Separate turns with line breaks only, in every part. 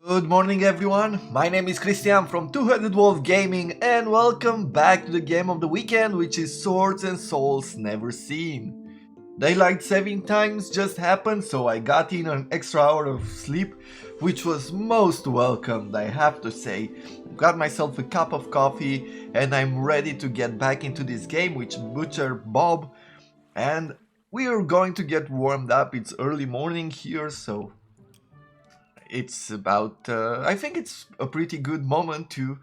Good morning everyone, my name is Christian from Two-Headed Wolf Gaming and welcome back to the game of the weekend, which is Swords and Souls Neverseen. Daylight saving times just happened, so I got in an extra hour of sleep, which was most welcomed, I have to say. Got myself a cup of coffee and I'm ready to get back into this game with Butcher Bob, and we are going to get warmed up. It's early morning here, so it's about I think it's a pretty good moment to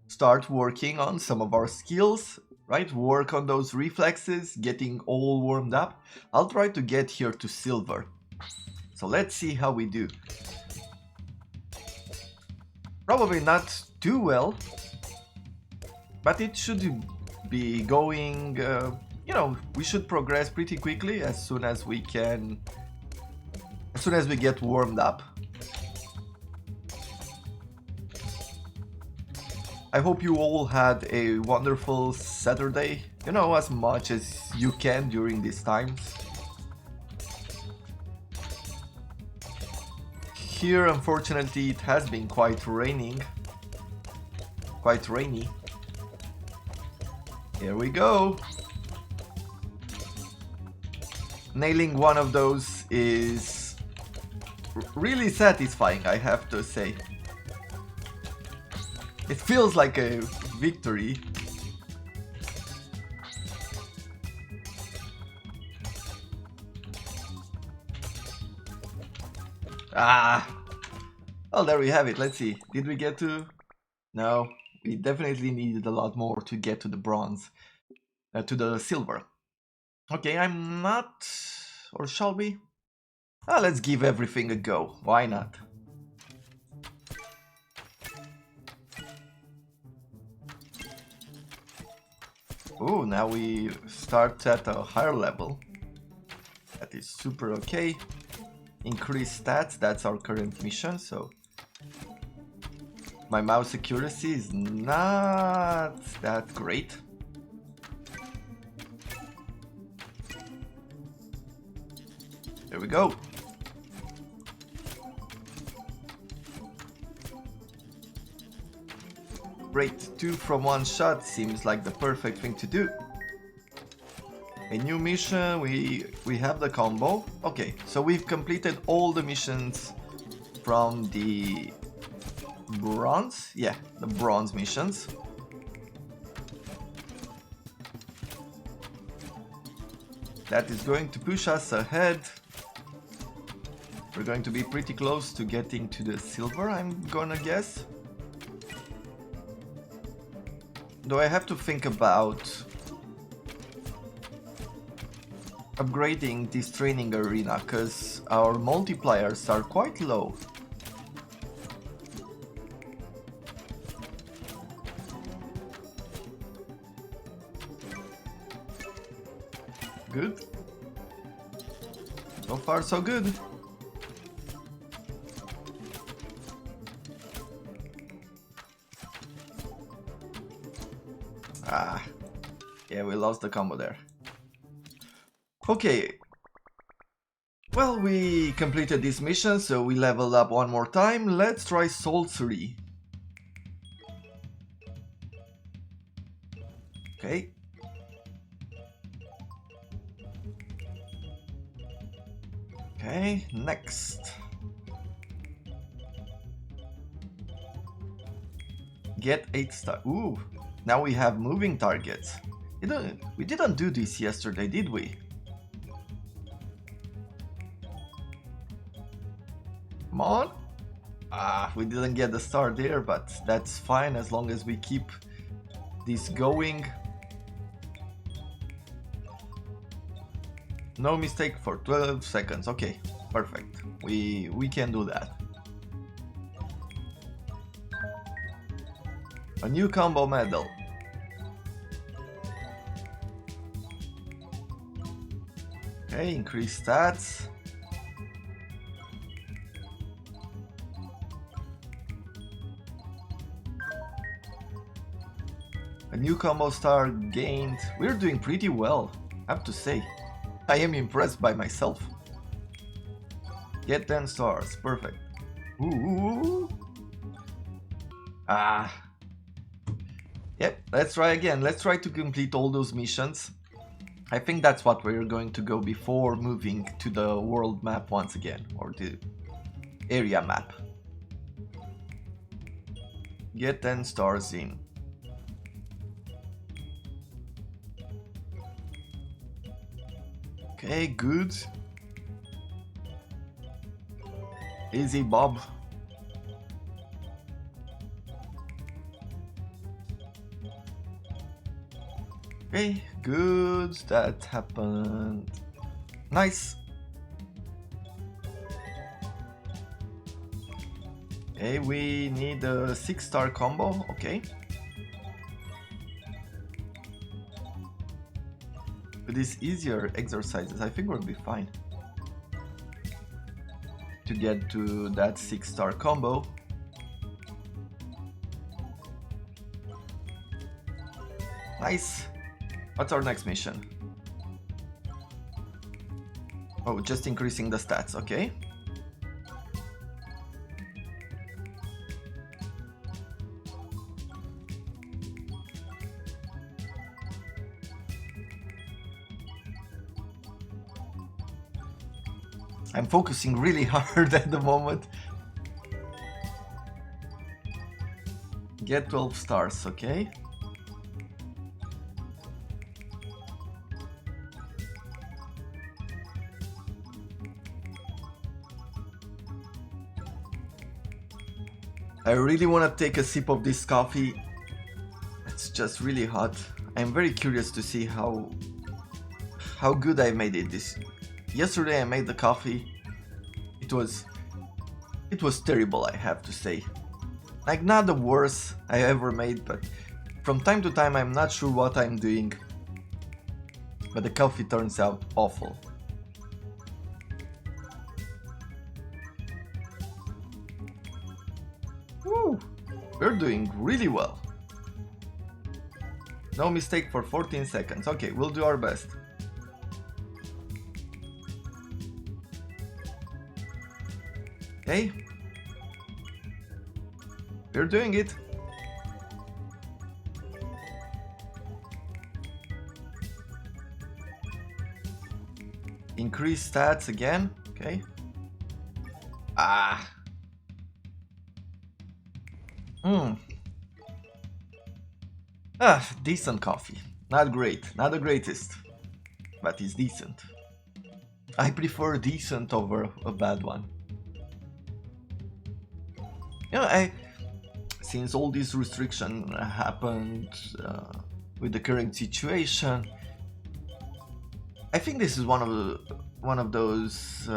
start working on some of our skills, right? Work on those reflexes, getting all warmed up. I'll try to get here to silver, so let's see how we do. Probably not too well, but it should be going, we should progress pretty quickly as soon as we get warmed up. I hope you all had a wonderful Saturday, as much as you can during these times. Here, unfortunately, it has been quite rainy. Here we go. Nailing one of those is really satisfying, I have to say. It feels like a victory. Well, there we have it. Let's see. Did we get to... No, we definitely needed a lot more to get to the bronze. To the silver. Okay, I'm not... Or shall we? Let's give everything a go. Why not? Oh, now we start at a higher level. That is super okay. Increase stats, that's our current mission, so... My mouse accuracy is not that great. There we go. Great, 2 from 1 shot seems like the perfect thing to do. A new mission, we have the combo. Okay, so we've completed all the missions from the bronze. Yeah, the bronze missions. That is going to push us ahead. We're going to be pretty close to getting to the silver, I'm gonna guess. Though I have to think about upgrading this training arena, because our multipliers are quite low. Good. So far so good. Yeah, we lost the combo there. Okay. Well, we completed this mission, so we leveled up one more time. Let's try sorcery. Okay. Okay, next. Get 8 star. Ooh, now we have moving targets. We didn't do this yesterday, did we? Come on. We didn't get the star there, but that's fine as long as we keep this going. No mistake for 12 seconds. Okay, perfect. We can do that. A new combo medal. Okay, increase stats. A new combo star gained. We're doing pretty well, I have to say. I am impressed by myself. Get 10 stars, perfect. Ooh. Ah. Yep, let's try again. Let's try to complete all those missions. I think that's what we're going to go before moving to the world map once again, or the area map. Get 10 stars in. Okay, good. Easy, Bob. Okay, good. That happened. Nice. Okay, we need a 6-star combo. Okay. With these easier exercises, I think we'll be fine to get to that 6-star combo. Nice. What's our next mission? Oh, just increasing the stats, okay. I'm focusing really hard at the moment. Get 12 stars, okay. I really want to take a sip of this coffee. It's just really hot. I'm very curious to see how good I made it. Yesterday I made the coffee. It was terrible, I have to say. Like, not the worst I ever made, but from time to time I'm not sure what I'm doing. But the coffee turns out awful. Woo! We're doing really well. No mistake for 14 seconds. Okay, we'll do our best. Okay. We're doing it. Increase stats again. Okay. Ah. Decent coffee. Not great. Not the greatest. But it's decent. I prefer decent over a bad one. You know, since all this restriction happened with the current situation, I think this is one of those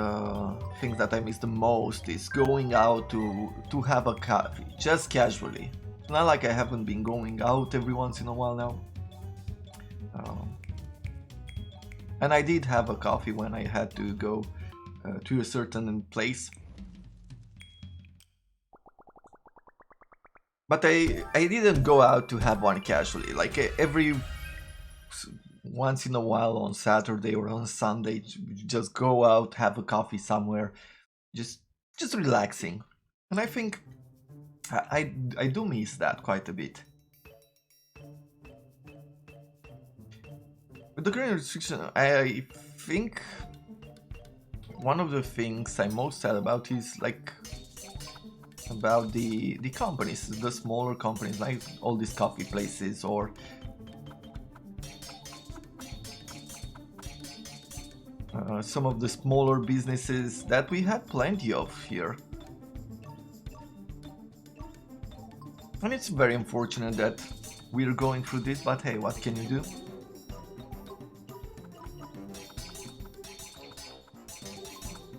things that I miss the most, is going out to have a coffee, just casually. It's not like I haven't been going out every once in a while now. And I did have a coffee when I had to go to a certain place. But I didn't go out to have one casually. Like every once in a while on Saturday or on Sunday, just go out, have a coffee somewhere, just relaxing. And I think I do miss that quite a bit. With the current restriction, I think one of the things I'm most sad about is like about the companies, the smaller companies, like all these coffee places, or some of the smaller businesses that we have plenty of here. And it's very unfortunate that we're going through this, but hey, what can you do?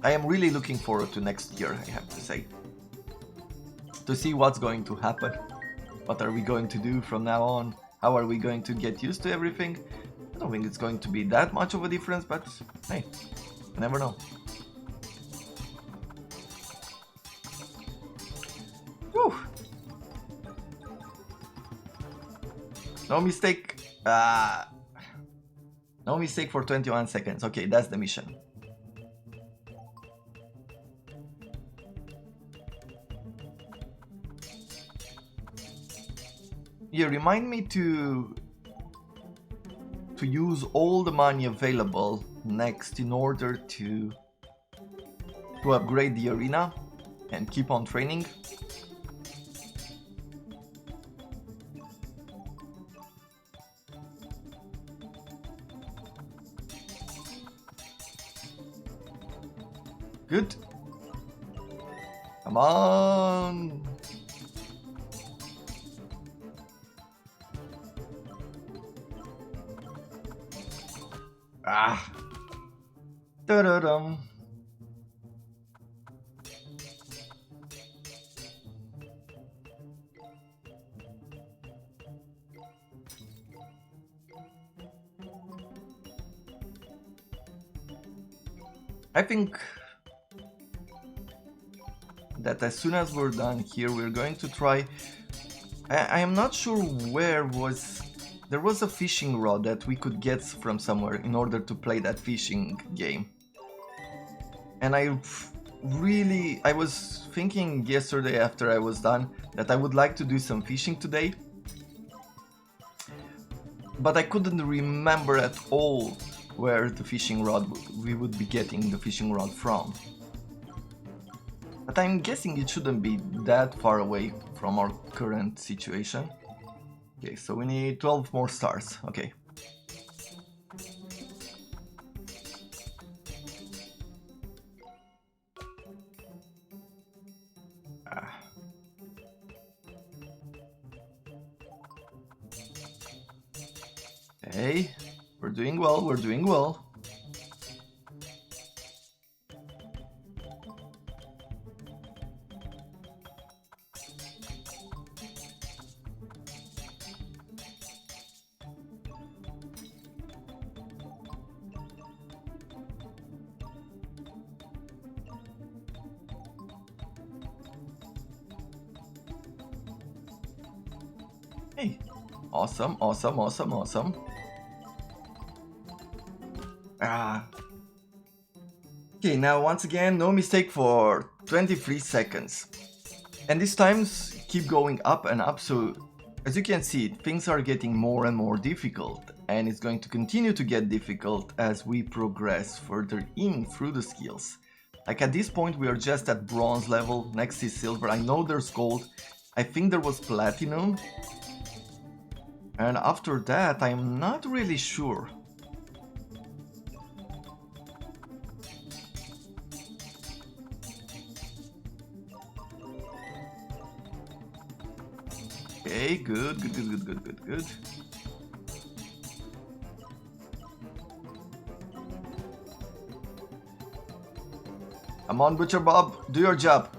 I am really looking forward to next year, I have to say, to see what's going to happen. What are we going to do from now on? How are we going to get used to everything? I don't think it's going to be that much of a difference, but hey, you never know. Whew. No mistake. No mistake for 21 seconds. Okay, that's the mission. Yeah, remind me to use all the money available next in order to upgrade the arena and keep on training. Good. Come on. Ah. Da-da-dum. I think that as soon as we're done here, we're going to try. I am not sure where was. There was a fishing rod that we could get from somewhere in order to play that fishing game. And I was thinking yesterday after I was done that I would like to do some fishing today. But I couldn't remember at all where the fishing rod we would be getting the fishing rod from. But I'm guessing it shouldn't be that far away from our current situation. Okay, so we need 12 more stars. Okay. Hey, we're doing well, we're doing well. Hey, awesome, awesome, awesome, awesome. Okay, now once again, no mistake for 23 seconds. And these times keep going up and up, so as you can see, things are getting more and more difficult, and it's going to continue to get difficult as we progress further in through the skills. Like at this point we are just at bronze level, next is silver, I know there's gold, I think there was platinum, and after that I'm not really sure. Okay, good. Come on, Butcher Bob, do your job.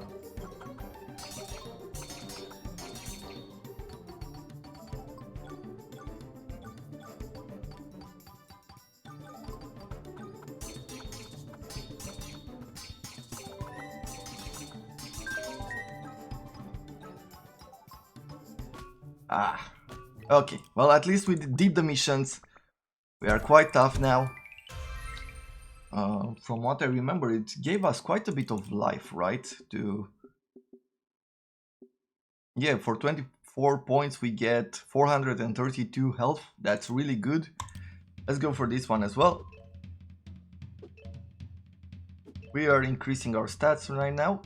Okay, well at least we did the missions. We are quite tough now. From what I remember, it gave us quite a bit of life, right? Yeah, for 24 points we get 432 health. That's really good. Let's go for this one as well. We are increasing our stats right now.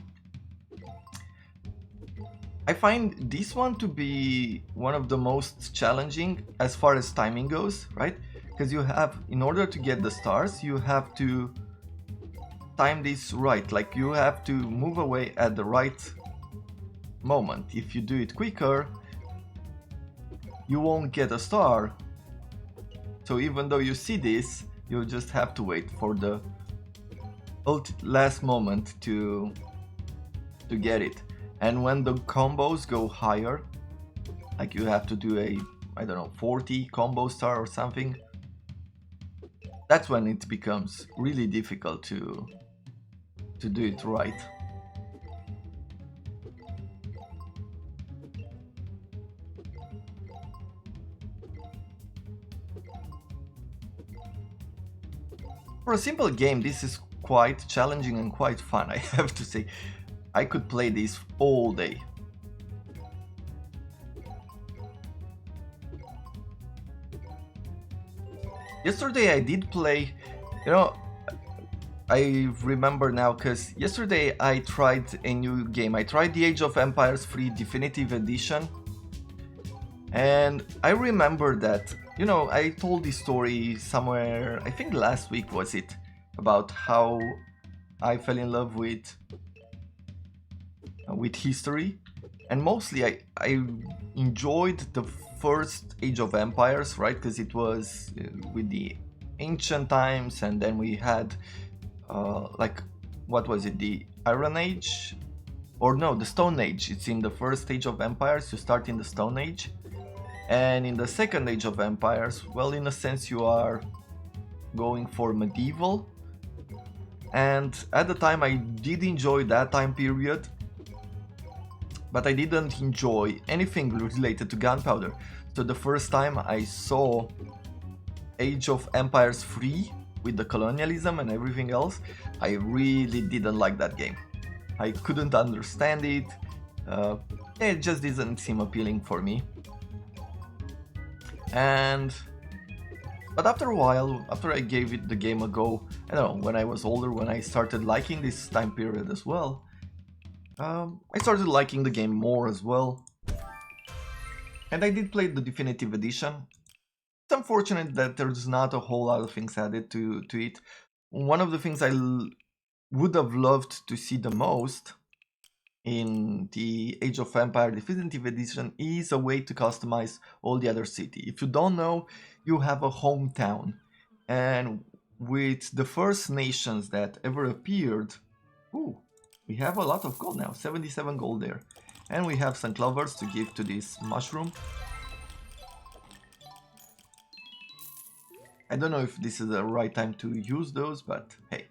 I find this one to be one of the most challenging as far as timing goes, right? Because you have, in order to get the stars, you have to time this right, like you have to move away at the right moment. If you do it quicker, you won't get a star. So even though you see this, you just have to wait for the last moment to get it. And when the combos go higher, like you have to do a, I don't know, 40 combo star or something, that's when it becomes really difficult to do it right. For a simple game, this is quite challenging and quite fun, I have to say. I could play this all day. Yesterday I did play, you know, I remember now because yesterday I tried a new game. I tried the Age of Empires 3 Definitive Edition, and I remember that, you know, I told this story somewhere, I think last week was it, about how I fell in love with history, and mostly I enjoyed the first Age of Empires, right? Because it was with the ancient times, and then we had like, what was it, the Iron Age, or no, the Stone Age. It's in the first Age of Empires, you start in the Stone Age, and in the second Age of Empires, well, in a sense you are going for medieval. And at the time I did enjoy that time period, but I didn't enjoy anything related to gunpowder. So the first time I saw Age of Empires 3 with the colonialism and everything else, I really didn't like that game. I couldn't understand it. It just didn't seem appealing for me. But after a while, after I gave it the game a go, I don't know, when I was older, when I started liking this time period as well, I started liking the game more as well. And I did play the Definitive Edition. It's unfortunate that there's not a whole lot of things added to it. One of the things I would have loved to see the most in the Age of Empire Definitive Edition is a way to customize all the other city. If you don't know, you have a hometown, and with the First Nations that ever appeared, ooh, we have a lot of gold now, 77 gold there, and we have some clovers to give to this mushroom. I don't know if this is the right time to use those, but hey.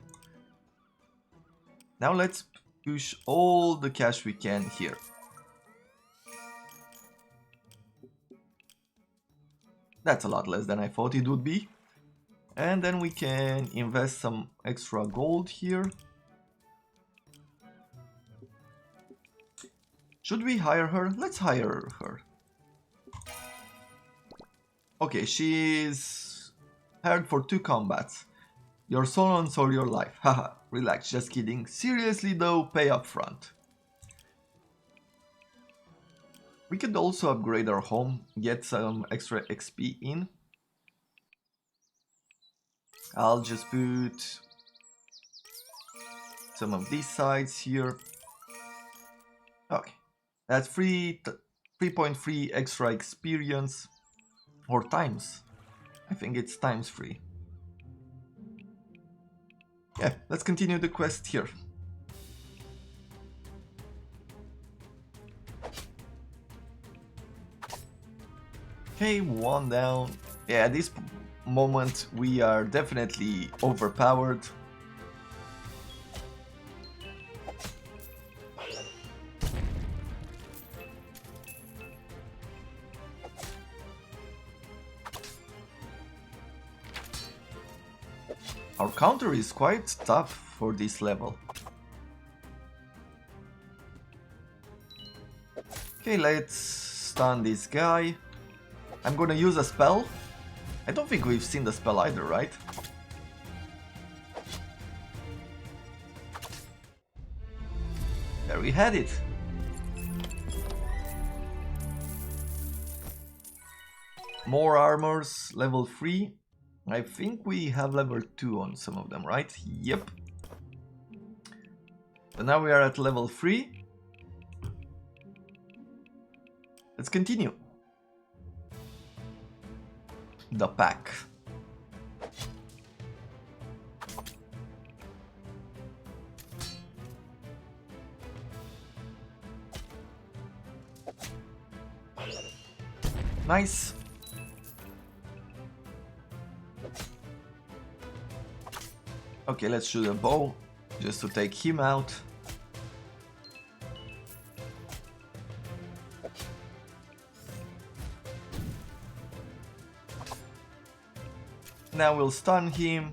Now let's push all the cash we can here. That's a lot less than I thought it would be. And then we can invest some extra gold here. Should we hire her? Let's hire her. Okay, she's hired for 2 combats. Your soul and soul your life. Haha, relax, just kidding. Seriously though, pay up front. We could also upgrade our home, get some extra XP in. I'll just put some of these sides here. Okay, that's 3.3 extra experience, or times. I think it's times 3. Yeah, let's continue the quest here. Okay, 1 down. Yeah, at this moment we are definitely overpowered. Our counter is quite tough for this level. Okay, let's stun this guy. I'm gonna use a spell. I don't think we've seen the spell either, right? There we had it. More armors, level 3. I think we have level 2 on some of them, right? Yep. So now we are at level 3. Let's continue. The pack. Nice. Okay, let's shoot a bow just to take him out. Now we'll stun him.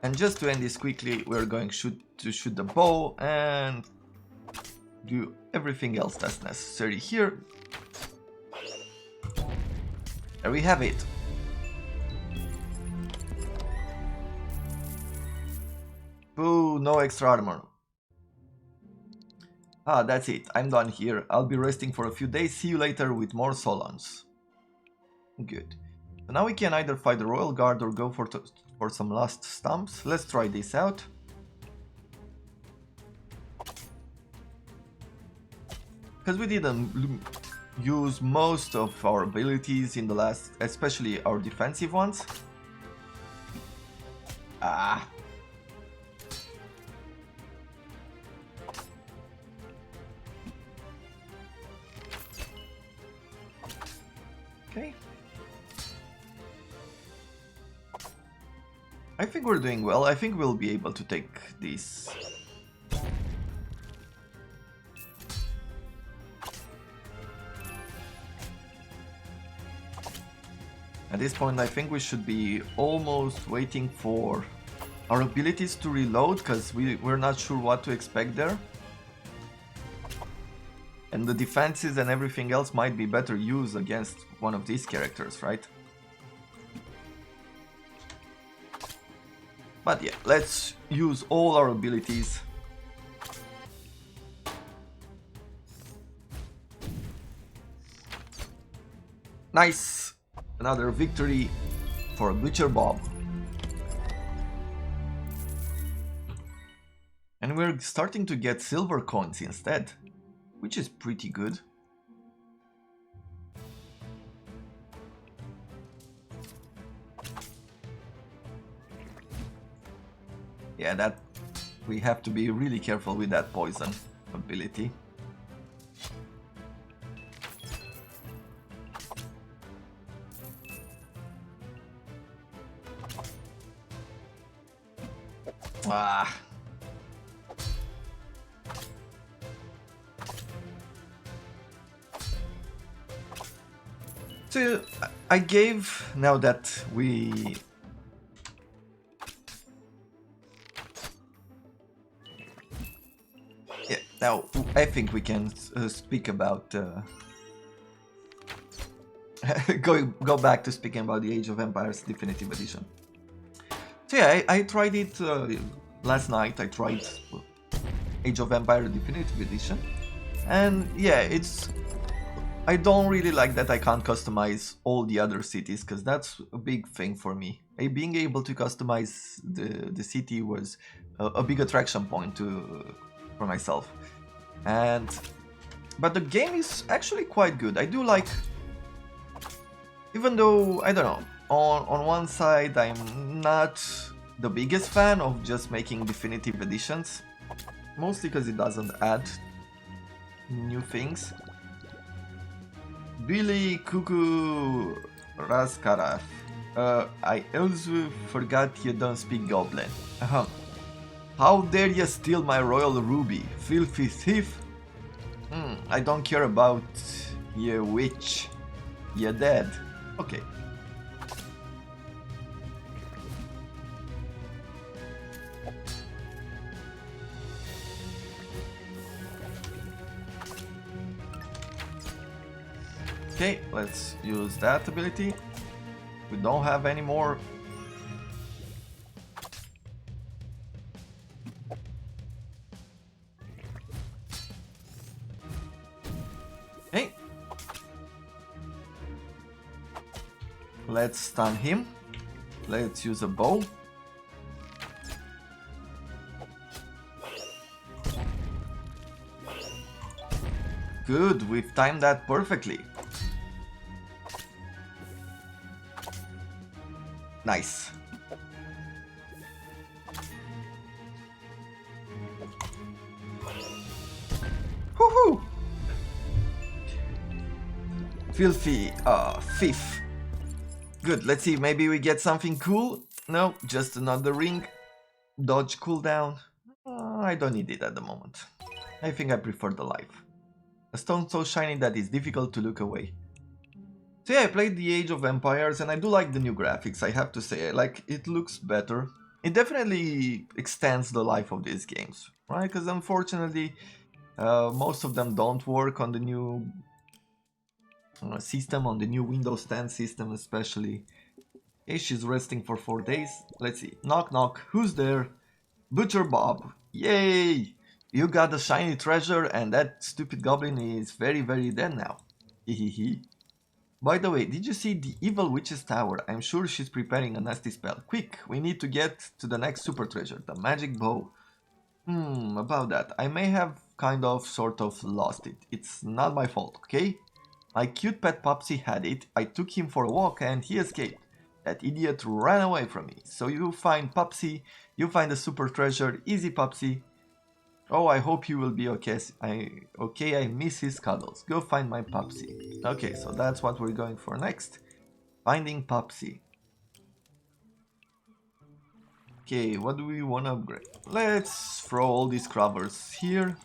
And just to end this quickly, we're going to shoot the bow and do everything else that's necessary here. There we have it. Ooh, no extra armor. Ah, that's it. I'm done here. I'll be resting for a few days. See you later with more Solons. Good. So now we can either fight the Royal Guard or go for some last stumps. Let's try this out. Because we didn't use most of our abilities in the last, especially our defensive ones. Ah. Okay. I think we're doing well. I think we'll be able to take this. At this point, I think we should be almost waiting for our abilities to reload, because we're not sure what to expect there. And the defenses and everything else might be better used against one of these characters, right? But yeah, let's use all our abilities. Nice! Another victory for Butcher Bob. And we're starting to get silver coins instead, which is pretty good. Yeah, that we have to be really careful with that poison ability. Ah. So I gave, now that we now I think we can speak about go back to speaking about the Age of Empires Definitive Edition. So yeah, I tried it last night. I tried Age of Empires Definitive Edition, and yeah, I don't really like that I can't customize all the other cities, because that's a big thing for me. Being able to customize the city was a big attraction point for myself. But the game is actually quite good. I do like, even though, I don't know, on one side I'm not the biggest fan of just making definitive editions, mostly because it doesn't add new things. Billy Cuckoo Raskaraf. I also forgot you don't speak Goblin. How dare you steal my royal ruby, filthy thief? I don't care about you, witch. You're dead. Okay. Okay, let's use that ability. We don't have any more. Okay. Let's stun him. Let's use a bow. Good, we've timed that perfectly. Nice. Woohoo! Filthy thief. Good, let's see, maybe we get something cool. No, just another ring. Dodge cooldown. I don't need it at the moment. I think I prefer the life. A stone so shiny that it's difficult to look away. So yeah, I played the Age of Empires and I do like the new graphics, I have to say. Like, it looks better. It definitely extends the life of these games, right? Because unfortunately, most of them don't work on the new system, on the new Windows 10 system especially. Okay, she's resting for 4 days. Let's see. Knock knock. Who's there? Butcher Bob. Yay! You got the shiny treasure and that stupid goblin is very dead now. Hehehe. By the way, did you see the evil witch's tower? I'm sure she's preparing a nasty spell. Quick, we need to get to the next super treasure, the magic bow. About that. I may have sort of lost it. It's not my fault, okay? My cute pet Popsy had it, I took him for a walk and he escaped. That idiot ran away from me. So you find Popsy, you find the super treasure, easy Popsy. Oh, I hope you will be okay. I miss his cuddles. Go find my Popsy. Okay, so that's what we're going for next. Finding Popsy. Okay, what do we want to upgrade? Let's throw all these crubbers here.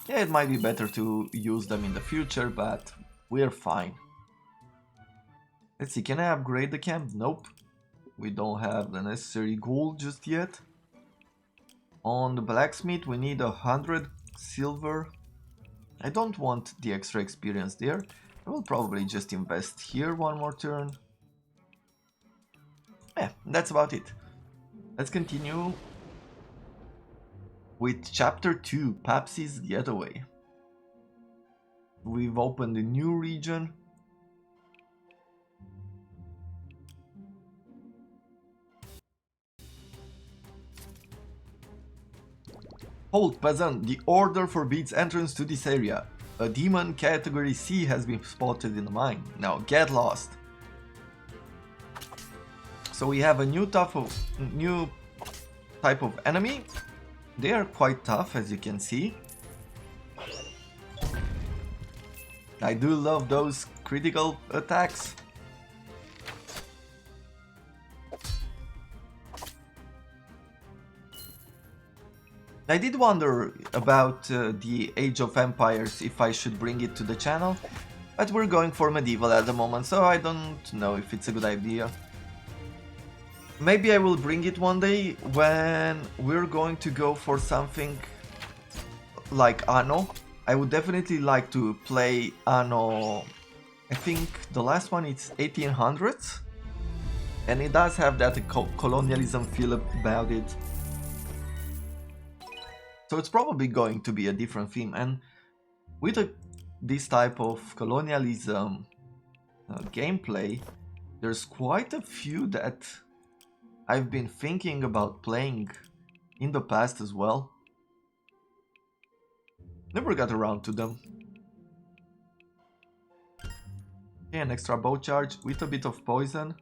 Yeah, it might be better to use them in the future, but we're fine. Let's see, can I upgrade the camp? Nope. We don't have the necessary gold just yet. On the blacksmith we need 100 silver. I don't want the extra experience there. I will probably just invest here one more turn. Yeah, that's about it. Let's continue with chapter 2, Popsy's Getaway. We've opened a new region. Hold, peasant, the order forbids entrance to this area. A demon category C has been spotted in the mine. Now get lost. So we have a new type of enemy. They are quite tough, as you can see. I do love those critical attacks. I did wonder about the Age of Empires, if I should bring it to the channel, but we're going for medieval at the moment, so I don't know if it's a good idea. Maybe I will bring it one day when we're going to go for something like Anno. I would definitely like to play Anno. I think the last one is 1800s, and it does have that colonialism feel about it. So it's probably going to be a different theme, and with this type of colonialism gameplay, there's quite a few that I've been thinking about playing in the past as well. Never got around to them. Okay, an extra bow charge with a bit of poison.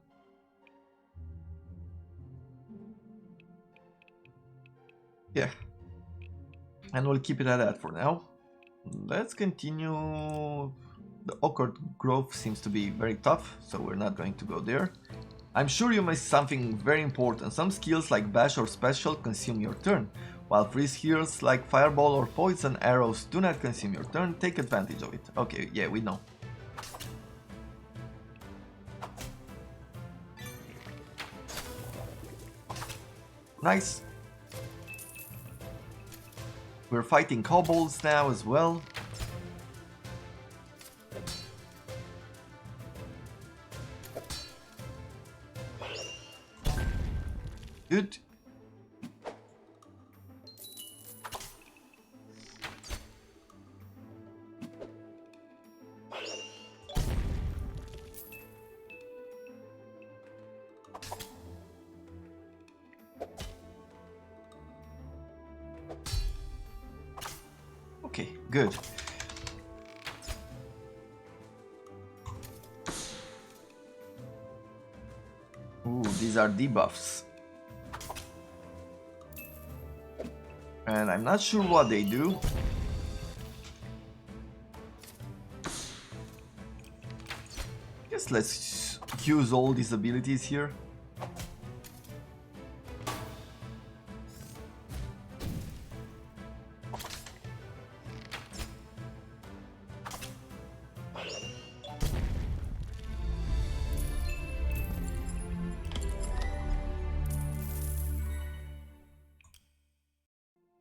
Yeah. And we'll keep it at that for now. Let's continue. The awkward growth seems to be very tough, so we're not going to go there. I'm sure you missed something very important. Some skills like bash or special consume your turn, while free skills like fireball or poison arrows do not consume your turn. Take advantage of it. Okay, yeah, we know. Nice. We're fighting kobolds now as well. Good. Okay, good. Ooh, these are debuffs. And I'm not sure what they do. Guess let's use all these abilities here.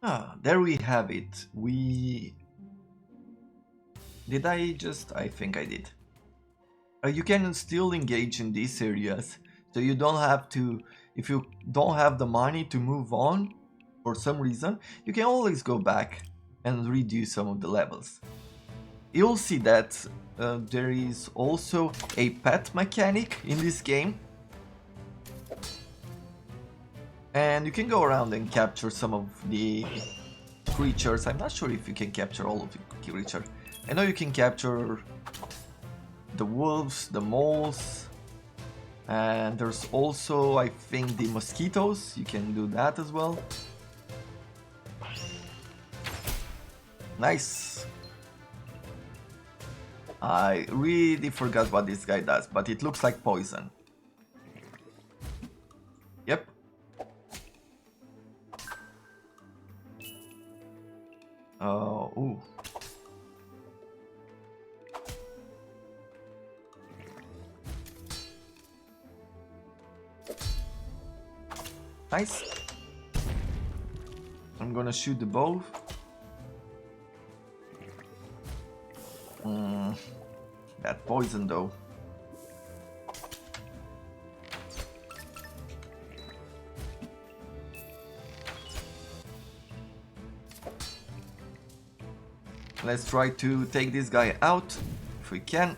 Ah, there we have it. Did I just... I think I did. You can still engage in these areas, so you don't have to... If you don't have the money to move on, for some reason, you can always go back and redo some of the levels. You'll see that there is also a pet mechanic in this game. And you can go around and capture some of the creatures. I'm not sure if you can capture all of the creatures. I know you can capture the wolves, the moles, and there's also, I think, the mosquitoes. You can do that as well. Nice. I really forgot what this guy does, but it looks like poison. Yep. Ooh. Nice. I'm gonna shoot the bow. That poison though. Let's try to take this guy out if we can.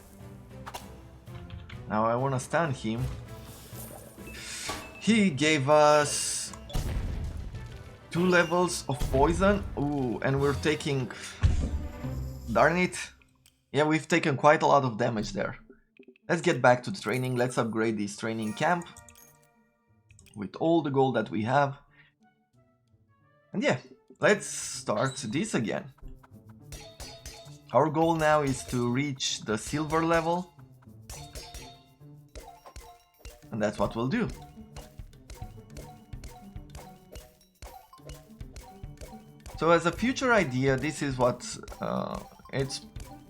Now I wanna stun him. He gave us 2 levels of poison. Ooh, and we're taking... Darn it. Yeah, we've taken quite a lot of damage there. Let's get back to the training. Let's upgrade this training camp with all the gold that we have. And yeah, let's start this again. Our goal now is to reach the silver level. And that's what we'll do. So as a future idea, this is what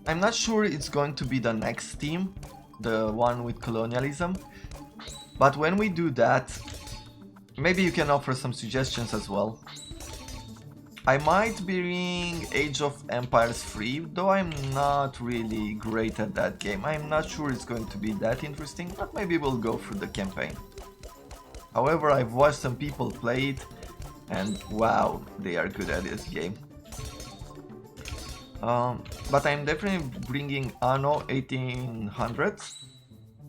I'm not sure it's going to be the next team, the one with colonialism. But when we do that, maybe you can offer some suggestions as well. I might bring Age of Empires 3, though I'm not really great at that game. I'm not sure it's going to be that interesting, but maybe we'll go through the campaign. However, I've watched some people play it, and wow, they are good at this game. But I'm definitely bringing Anno 1800.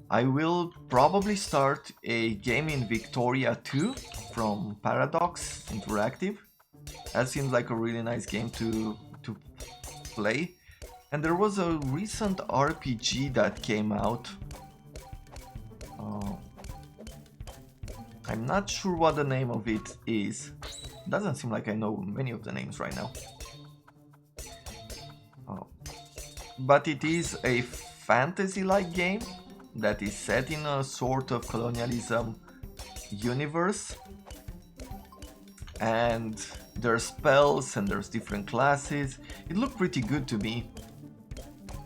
I will probably start a game in Victoria 2 from Paradox Interactive. That seems like a really nice game to play. And there was a recent RPG that came out. I'm not sure what the name of it is. Doesn't seem like I know many of the names right now. But it is a fantasy-like game that is set in a sort of colonialism universe. And there's spells and there's different classes. It looked pretty good to me.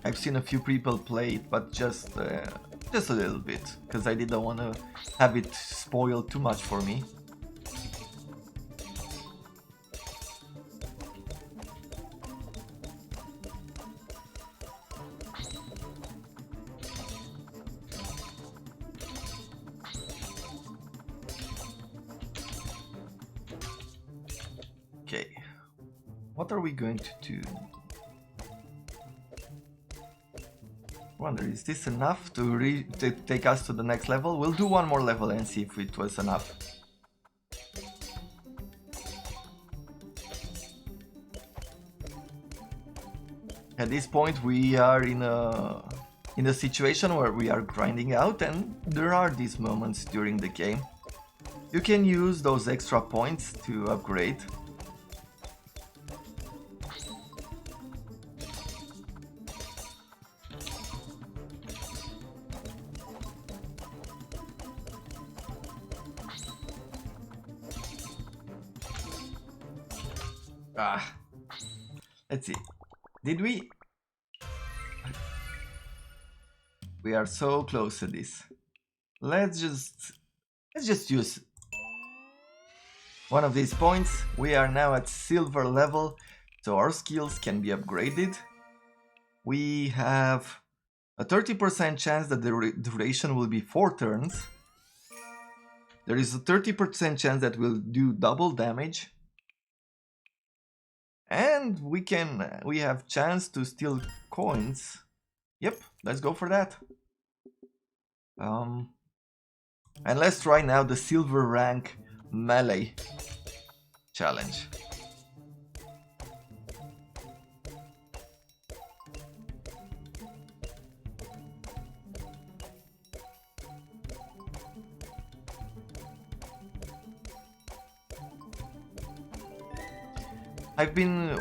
I've seen a few people play it, but just a little bit, because I didn't want to have it spoiled too much for me. Okay, what are we going to do? Wonder, is this enough to take us to the next level? We'll do one more level and see if it was enough. At this point we are in a situation where we are grinding out, and there are these moments during the game. You can use those extra points to upgrade. Let's see. Did we? We are so close to this. Let's just use. one of these points. We are now at silver level, so our skills can be upgraded. We have a 30% chance that the duration will be 4 turns. There is a 30% chance that we'll do double damage. And we have chance to steal coins. Yep, let's go for that. And let's try now the silver rank melee challenge.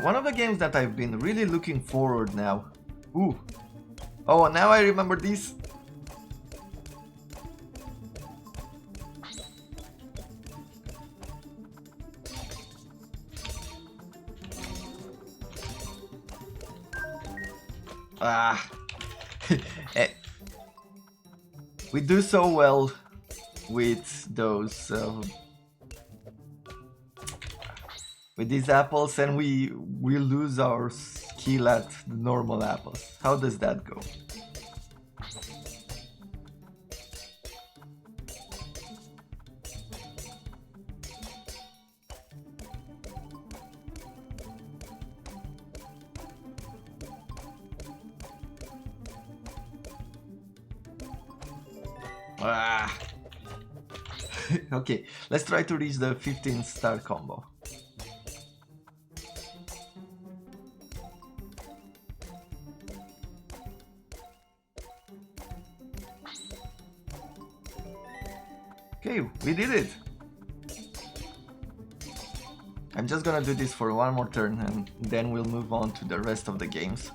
One of the games that I've been really looking forward now. Ooh. Oh, now I remember this. We do so well with those with these apples, and we lose our skill at the normal apples. How does that go? Okay, let's try to reach the 15-star combo. Okay, we did it! I'm just gonna do this for one more turn and then we'll move on to the rest of the games.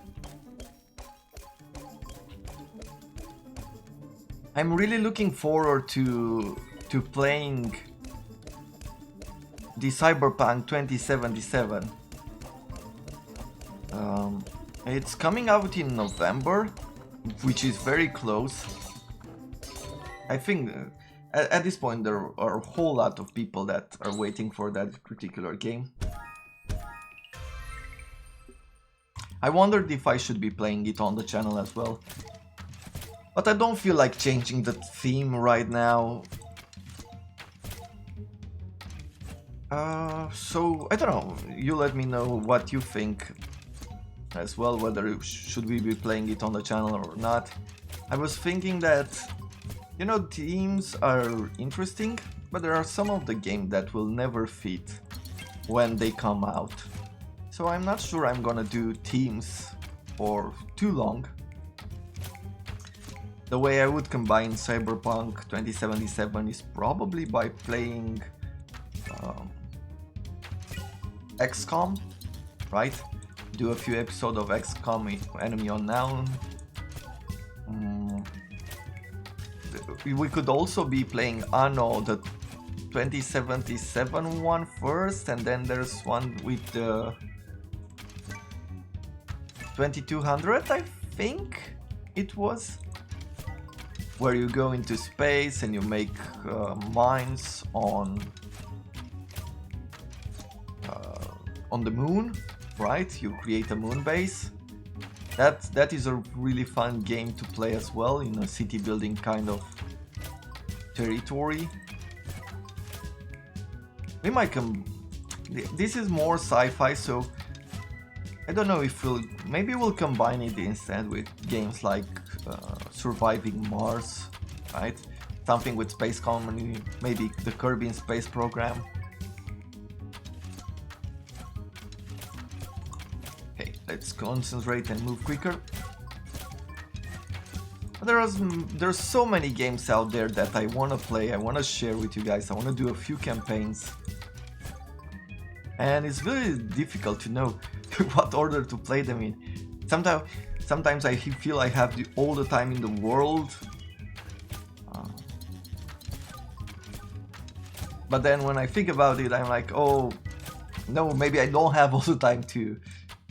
I'm really looking forward to playing the Cyberpunk 2077. It's coming out in November, which is very close. I think at this point there are a whole lot of people that are waiting for that particular game. I wondered if I should be playing it on the channel as well. But I don't feel like changing the theme right now. So, I don't know, you let me know what you think as well, whether should we be playing it on the channel or not. I was thinking that, you know, themes are interesting, but there are some of the game that will never fit when they come out. So I'm not sure I'm gonna do themes for too long. The way I would combine Cyberpunk 2077 is probably by playing XCOM, right? Do a few episodes of XCOM Enemy Unknown. We could also be playing Anno, the 2077 one first, and then there's one with the 2200, I think it was, where you go into space and you make mines on the moon, right? You create a moon base. That is a really fun game to play as well, in a city building kind of territory. We might this is more sci-fi, so I don't know if maybe we'll combine it instead with games like Surviving Mars, right? Something with space comedy, maybe the Kirby in Space program. Okay, let's concentrate and move quicker. There's so many games out there that I want to play, I want to share with you guys, I want to do a few campaigns. And it's really difficult to know what order to play them in. Sometimes I feel I have all the time in the world. But then when I think about it, I'm like, oh, no, maybe I don't have all the time to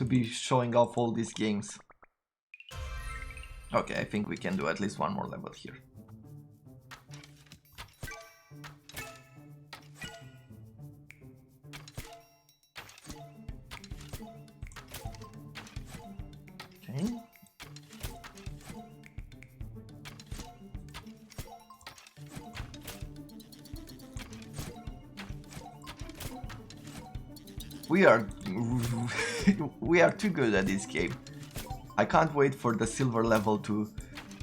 be showing off all these games. Okay, I think we can do at least one more level here. We are we are too good at this game. I can't wait for the silver level to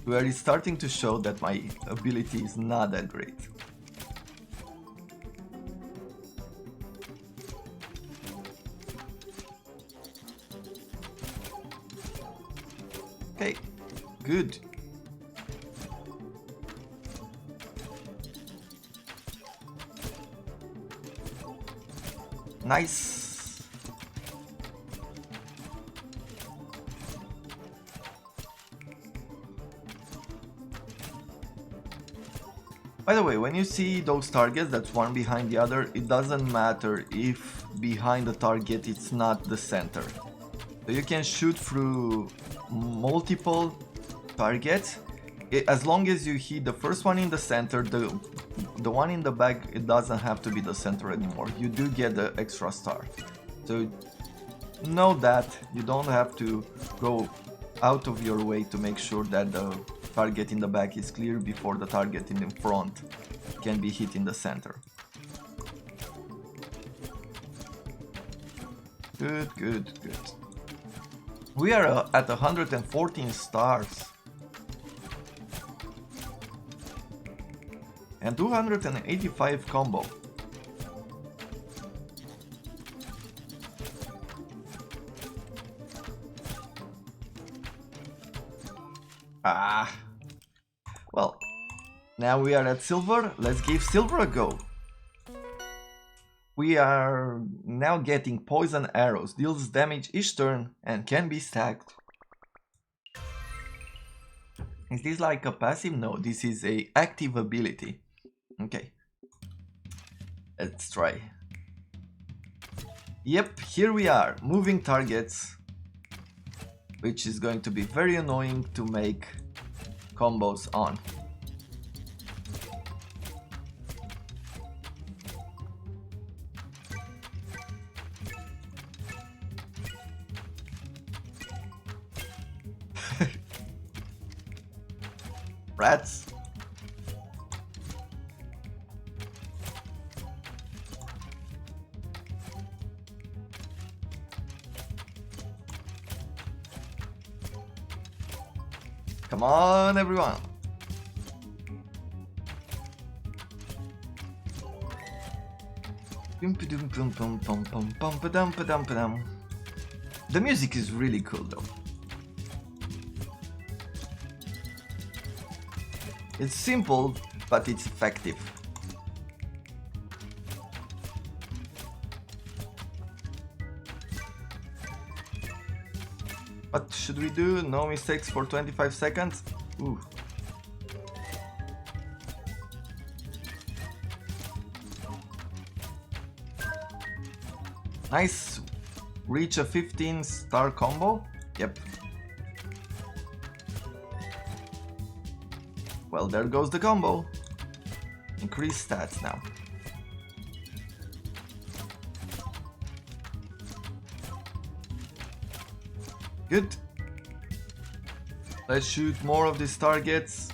where it's starting to show that my ability is not that great. Okay, good. Nice. By the way, when you see those targets that's one behind the other, it doesn't matter if behind the target it's not the center. So you can shoot through multiple targets. As long as you hit the first one in the center, the one in the back, it doesn't have to be the center anymore. You do get the extra star. So know that you don't have to go out of your way to make sure that the target in the back is clear before the target in the front can be hit in the center. Good, good, good. We are at 114 stars. And 285 combo. Well, now we are at silver. Let's give silver a go. We are now getting poison arrows, deals damage each turn and can be stacked. Is this like a passive? No, this is a active ability. Okay, let's try. Yep, here we are, moving targets, which is going to be very annoying to make combos on. Rats. Come on, everyone. The music is really cool though. It's simple, but it's effective. What should we do? No mistakes for 25 seconds? Ooh. Nice. Reach a 15-star combo? Yep. Well, there goes the combo. Increase stats now. Good. Let's shoot more of these targets.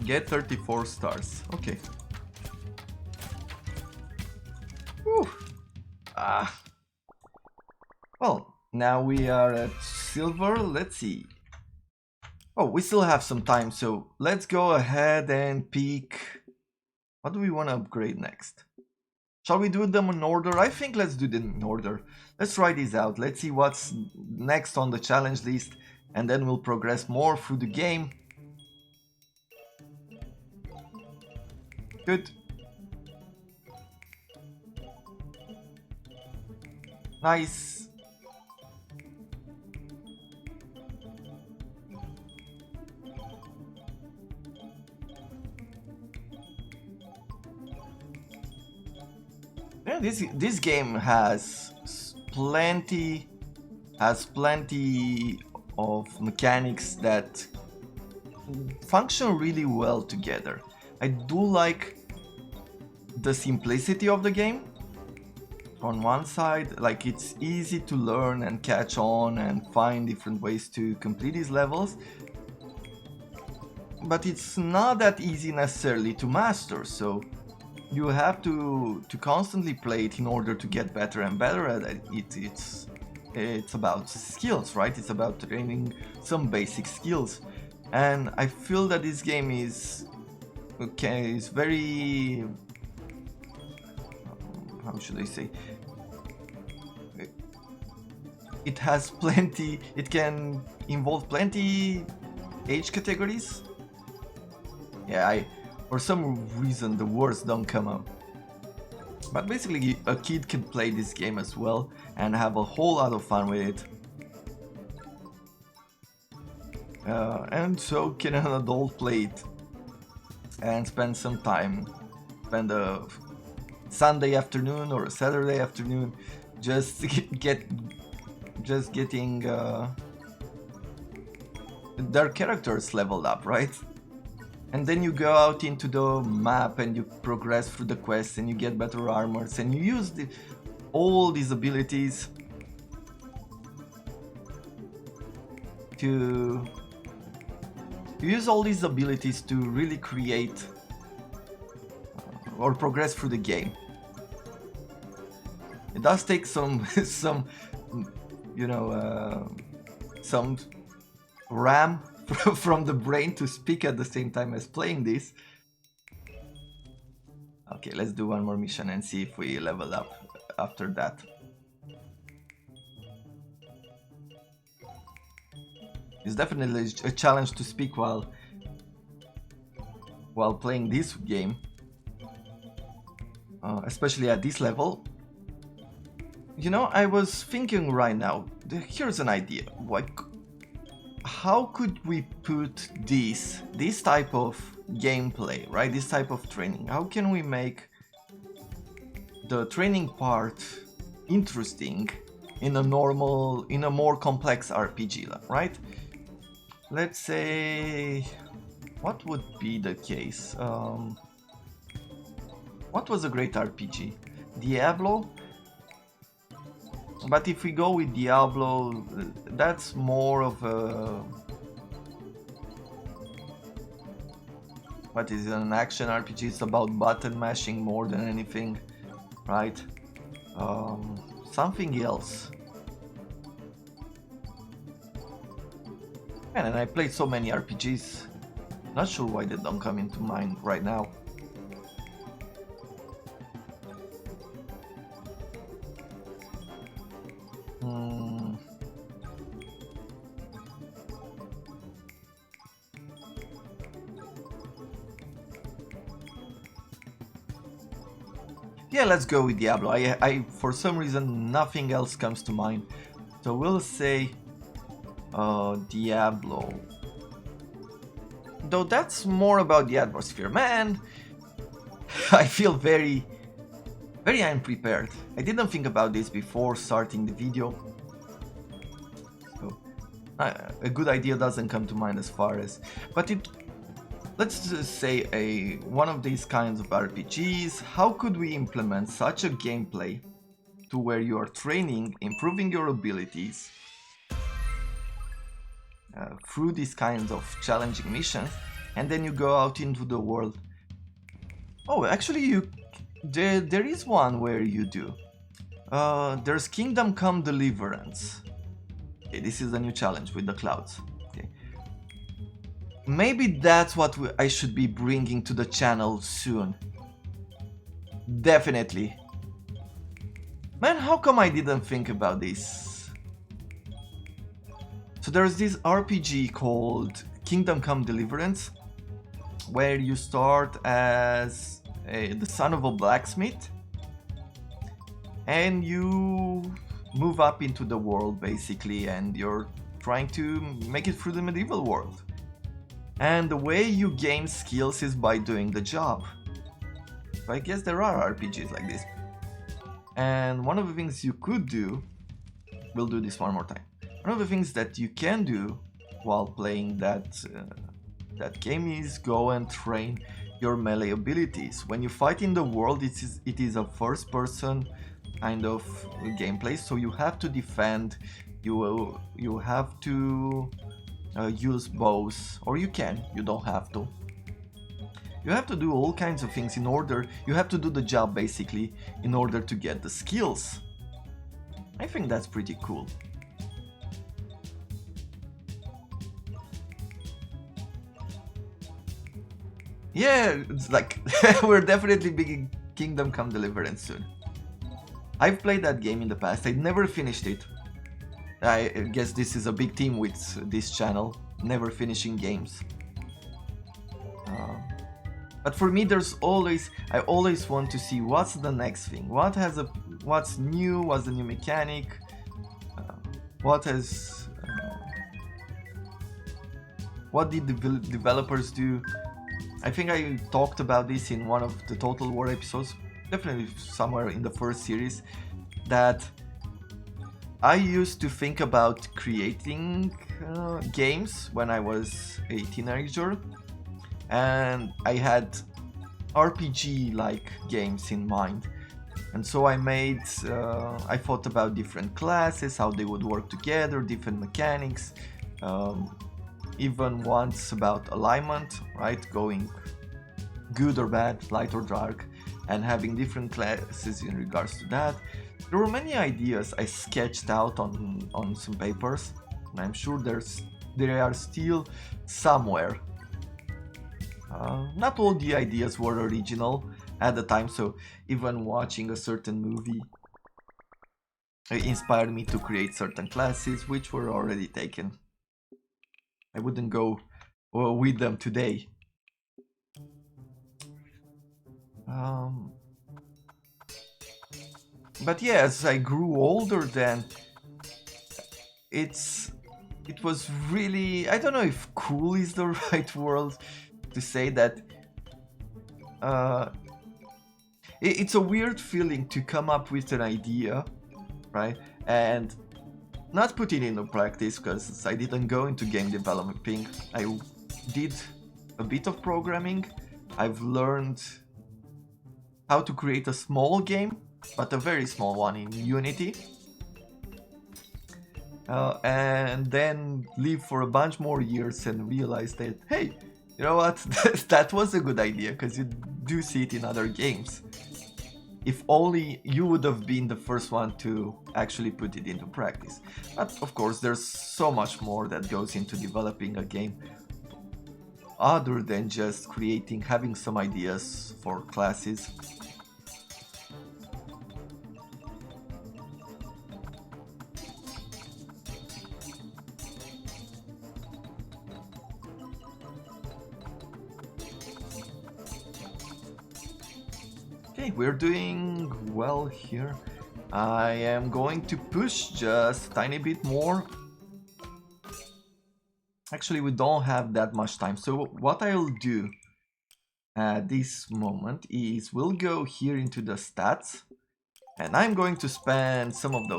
Get 34 stars. Okay. Whew. Well, now we are at silver. Let's see. Oh, we still have some time, so let's go ahead and pick. What do we want to upgrade next? Shall we do them in order? I think let's do them in order. Let's try this out. Let's see what's next on the challenge list, and then we'll progress more through the game. Good. Nice. Yeah, this game has plenty of mechanics that function really well together. I do like the simplicity of the game. On one side, like, it's easy to learn and catch on and find different ways to complete these levels, but it's not that easy necessarily to master, so you have to constantly play it in order to get better and better at it. It's about skills, right? It's about training some basic skills, and I feel that this game is very, how should I say, it has plenty, it can involve plenty age categories. Yeah, for some reason the words don't come up. But basically a kid can play this game as well and have a whole lot of fun with it. And so can an adult play it and spend some time, spend a Sunday afternoon or a Saturday afternoon just getting their characters leveled up, right? And then you go out into the map and you progress through the quests and you get better armors and you use all these abilities to really create or progress through the game. It does take some some RAM from the brain to speak at the same time as playing this. Okay, let's do one more mission and see if we level up after that. It's definitely a challenge to speak while playing this game, especially at this level. You know, I was thinking right now, here's an idea. How could we put this type of gameplay, right? This type of training. How can we make the training part interesting in a more complex RPG, right? Let's say, what would be the case? What was a great RPG? Diablo? But if we go with Diablo, that's more of a... What is it, an action RPG? It's about button mashing more than anything, right? Something else. Man, and I played so many RPGs. Not sure why they don't come into mind right now. Yeah, let's go with Diablo. I for some reason nothing else comes to mind, so we'll say Diablo. Though that's more about the atmosphere. Man, I feel very unprepared. I didn't think about this before starting the video. So, a good idea doesn't come to mind as far as, but let's just say one of these kinds of RPGs, how could we implement such a gameplay to where you are training, improving your abilities through these kinds of challenging missions, and then you go out into the world. Oh, actually there is one where you do. There's Kingdom Come Deliverance. Okay, this is the new challenge with the clouds. Okay. Maybe that's what I should be bringing to the channel soon. Definitely. Man, how come I didn't think about this? So there's this RPG called Kingdom Come Deliverance, where you start as the son of a blacksmith, and you move up into the world basically, and you're trying to make it through the medieval world. And the way you gain skills is by doing the job. So I guess there are RPGs like this. And one of the things you could do, we'll do this one more time. One of the things that you can do while playing that game is go and train your melee abilities. When you fight in the world, it is a first-person kind of gameplay, so you have to defend. You have to use bows, or you can. You don't have to. You have to do all kinds of things in order. You have to do the job basically in order to get the skills. I think that's pretty cool. Yeah, it's like we're definitely beginning Kingdom Come Deliverance soon. I've played that game in the past. I never finished it. I guess this is a big theme with this channel, never finishing games. But for me, I always want to see what's the next thing. What's new? What's the new mechanic? What did the developers do? I think I talked about this in one of the Total War episodes, definitely somewhere in the first series, that I used to think about creating games when I was a teenager, and I had RPG-like games in mind. And so I thought about different classes, how they would work together, different mechanics, even once about alignment, right? Going good or bad, light or dark, and having different classes in regards to that. There were many ideas I sketched out on some papers, and I'm sure they are still somewhere. Not all the ideas were original at the time, so even watching a certain movie inspired me to create certain classes which were already taken. I wouldn't go with them today. But yeah, as I grew older, then it was really, I don't know if cool is the right word to say that. It's a weird feeling to come up with an idea, right, and not put it into practice, because I didn't go into game developing. I did a bit of programming. I've learned how to create a small game, but a very small one in Unity. And then live for a bunch more years and realize that, hey, you know what, that was a good idea, because you do see it in other games. If only you would have been the first one to actually put it into practice. But of course, there's so much more that goes into developing a game other than just having some ideas for classes. Okay, we're doing well here. I am going to push just a tiny bit more. Actually, we don't have that much time, so what I'll do at this moment is we'll go here into the stats, and I'm going to spend some of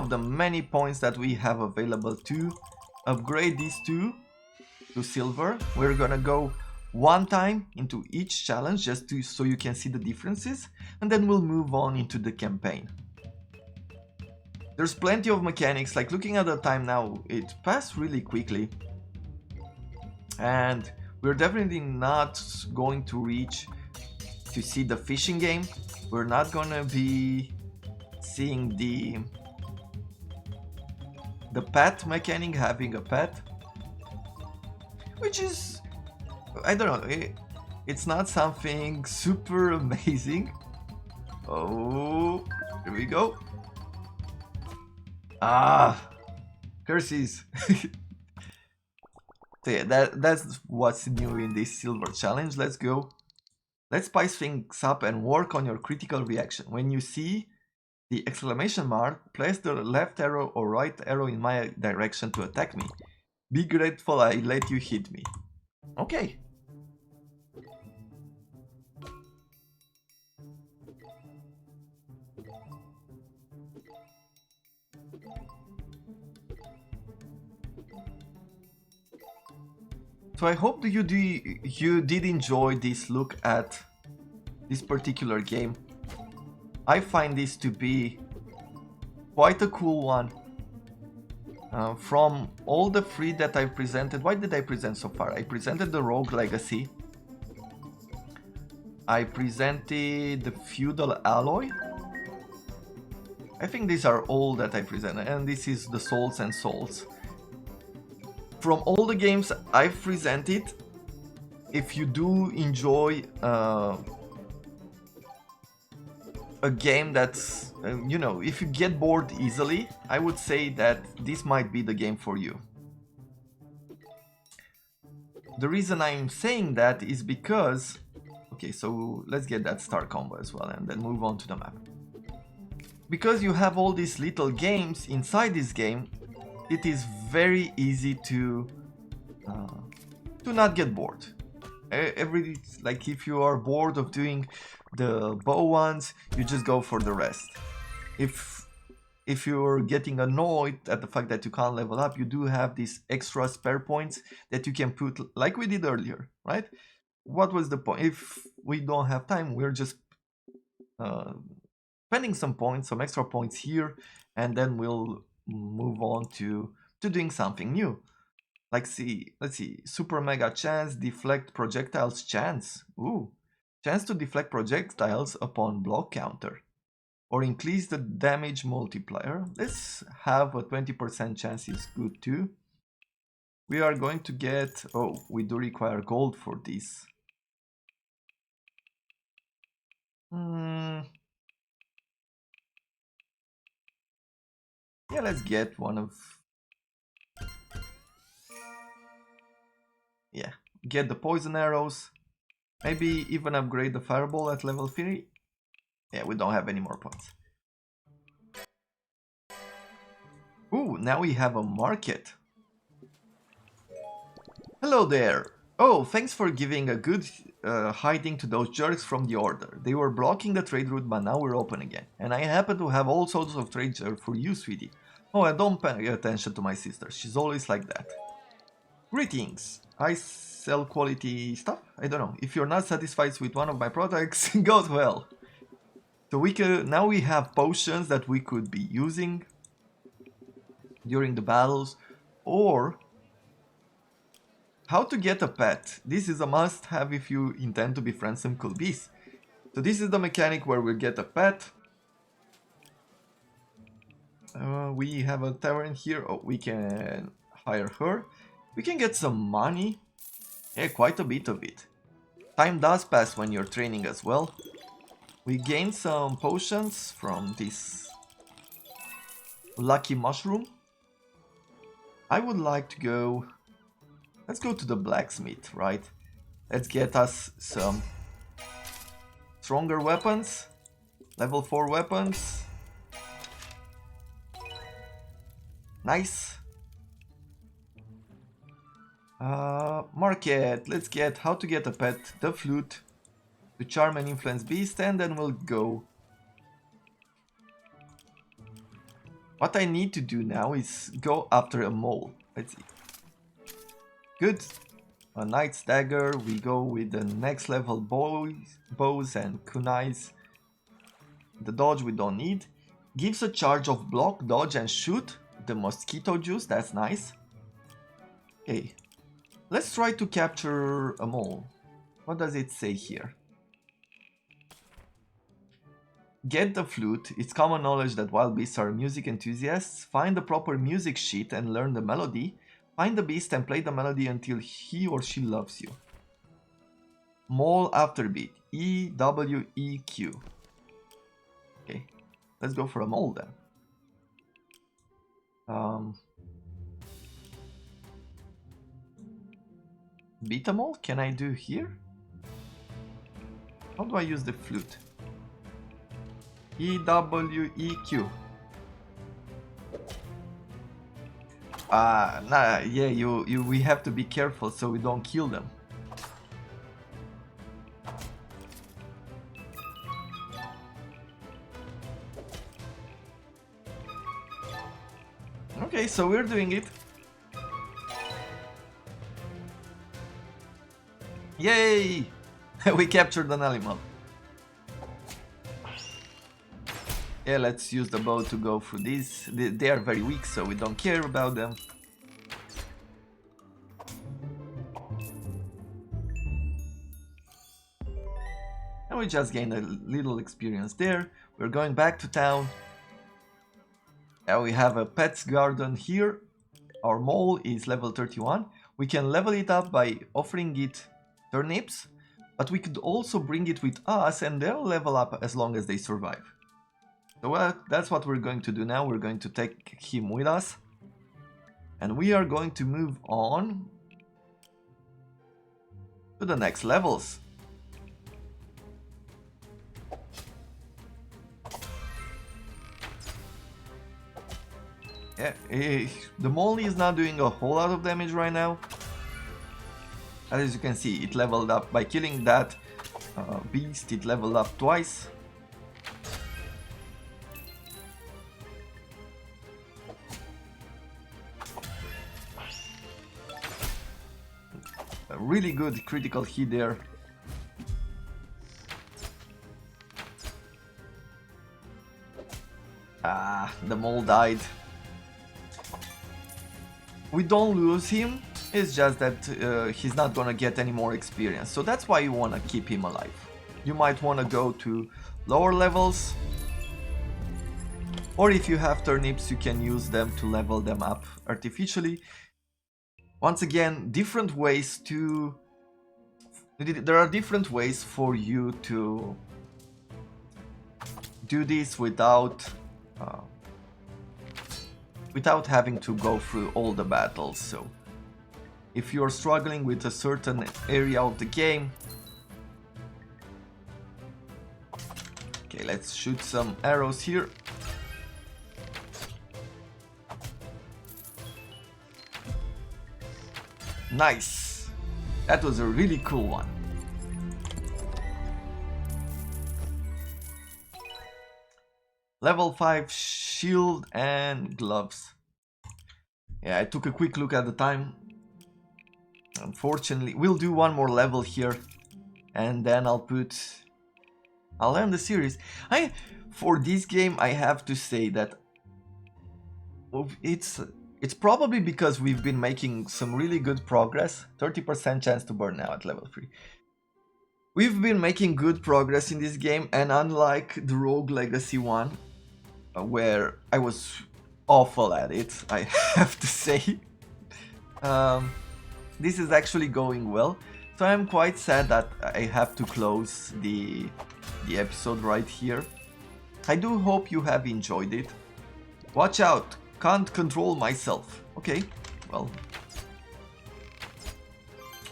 the many points that we have available to upgrade these two to silver. We're gonna go one time into each challenge just so you can see the differences, and then we'll move on into the campaign. There's plenty of mechanics, like looking at the time now, it passed really quickly. And we're definitely not going to reach to see the fishing game. We're not gonna be seeing the pet mechanic, having a pet, which is, I don't know, it's not something super amazing. Oh, here we go. Curses. So yeah, that's what's new in this silver challenge. Let's go. Let's spice things up and work on your critical reaction. When you see the exclamation mark, place the left arrow or right arrow in my direction to attack me. Be grateful I let you hit me. Okay. So I hope that you did enjoy this look at this particular game. I find this to be quite a cool one. From all the three that I presented, what did I present so far? I presented the Rogue Legacy. I presented the Feudal Alloy. I think these are all that I presented, and this is the Souls and Souls. From all the games I've presented, if you do enjoy a game that's, you know, if you get bored easily, I would say that this might be the game for you. The reason I'm saying that is because, okay, so let's get that star combo as well and then move on to the map. Because you have all these little games inside this game, it is very easy to not get bored. Like if you are bored of doing the bow ones, you just go for the rest. If you're getting annoyed at the fact that you can't level up, you do have these extra spare points that you can put, like we did earlier, right? What was the point? If we don't have time, we're just spending some points, some extra points here, and then we'll move on to doing something new. Like, let's see, super mega chance, deflect projectiles chance. Ooh, chance to deflect projectiles upon block counter, or increase the damage multiplier. Let's have a 20% chance is good too. We are going to get, oh, we do require gold for this. Yeah, let's get one of, yeah, get the poison arrows. Maybe even upgrade the fireball at level 3. Yeah, we don't have any more points. Ooh, now we have a market. Hello there. Oh, thanks for giving a good hiding to those jerks from the order. They were blocking the trade route, but now we're open again. And I happen to have all sorts of trade for you, sweetie. Oh, I don't pay attention to my sister. She's always like that. Greetings. I sell quality stuff? I don't know. If you're not satisfied with one of my products, it goes well. So now we have potions that we could be using during the battles, or how to get a pet. This is a must-have if you intend to befriend some cool bees. So this is the mechanic where we'll get a pet. We have a tavern here. Oh, we can hire her. We can get some money. Yeah, quite a bit of it. Time does pass when you're training as well. We gain some potions from this lucky mushroom. I would like to go... Let's go to the blacksmith, right? Let's get us some stronger weapons. Level 4 weapons. Nice. Market. Let's get how to get a pet, the flute, to charm and influence beast, and then we'll go. What I need to do now is go after a mole. Let's see. Good. A knight's dagger. We go with the next level bows and kunais. The dodge we don't need. Gives a charge of block, dodge, and shoot. The mosquito juice. That's nice. Okay. Let's try to capture a mole. What does it say here? Get the flute. It's common knowledge that wild beasts are music enthusiasts. Find the proper music sheet and learn the melody. Find the beast and play the melody until he or she loves you. Mole afterbeat. E-W-E-Q. Okay. Let's go for a mole then. Beat a mole? Can I do here? How do I use the flute? E-W-E-Q. Nah, yeah, we have to be careful so we don't kill them. Okay, so we're doing it. Yay! We captured an animal. Yeah, let's use the bow to go through these. They are very weak, so we don't care about them. And we just gained a little experience there. We're going back to town. And we have a pet's garden here. Our mole is level 31. We can level it up by offering it turnips, but we could also bring it with us and they'll level up as long as they survive. So that's what we're going to do now. We're going to take him with us. And we are going to move on to the next levels. Yeah, the mole is not doing a whole lot of damage right now. As you can see, it leveled up by killing that beast. It leveled up twice. A really good critical hit there. Ah, the mole died. We don't lose him, it's just that he's not gonna get any more experience, so that's why you wanna keep him alive. You might wanna go to lower levels, or if you have turnips you can use them to level them up artificially. Once again, different ways to... There are different ways for you to do this without having to go through all the battles. So if you're struggling with a certain area of the game, okay, let's shoot some arrows here. Nice, that was a really cool one. Level 5 shield and gloves. Yeah, I took a quick look at the time. Unfortunately, we'll do one more level here and then I'll end the series. For this game, I have to say that it's probably because we've been making some really good progress. 30% chance to burn now at level 3. We've been making good progress in this game, and unlike the Rogue Legacy one, where I was awful at it, I have to say, this is actually going well. So I'm quite sad that I have to close the episode right here. I do hope you have enjoyed it. Watch out, can't control myself. Okay, well,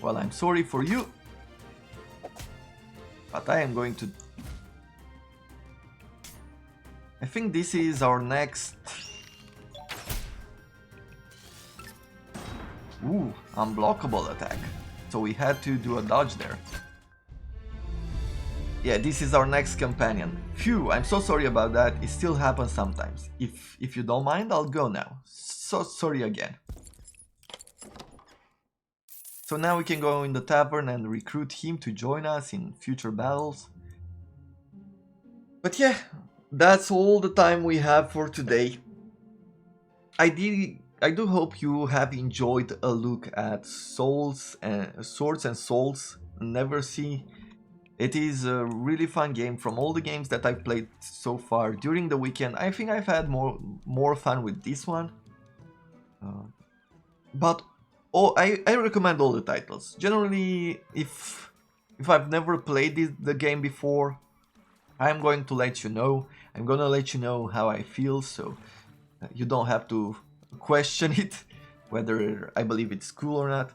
I'm sorry for you, but I am going to... I think this is our next... Ooh, unblockable attack. So we had to do a dodge there. Yeah, this is our next companion. Phew, I'm so sorry about that. It still happens sometimes. If you don't mind, I'll go now. So sorry again. So now we can go in the tavern and recruit him to join us in future battles. But yeah, that's all the time we have for today. I do hope you have enjoyed a look at Swords and Souls Neverseen. It is a really fun game. From all the games that I've played so far during the weekend, I think I've had more fun with this one. But I recommend all the titles. Generally, if I've never played the game before, I'm going to let you know. I'm gonna let you know how I feel, so you don't have to question it, whether I believe it's cool or not.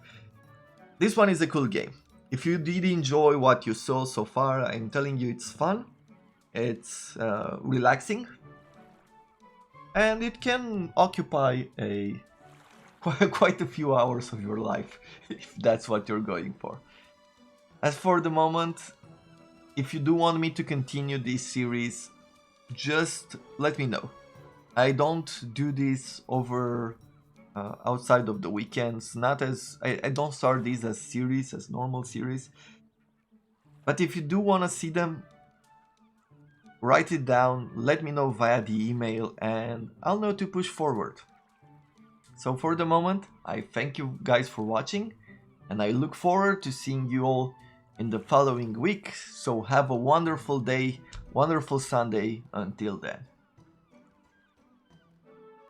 This one is a cool game. If you did enjoy what you saw so far, I'm telling you it's fun, it's relaxing, and it can occupy quite a few hours of your life, if that's what you're going for. As for the moment, if you do want me to continue this series, just let me know. I don't do this over outside of the weekends. Not as I don't start these as series, as normal series. But if you do want to see them, write it down, let me know via the email, and I'll know to push forward. So for the moment, I thank you guys for watching, and I look forward to seeing you all in the following week. So have a wonderful day, wonderful Sunday until then.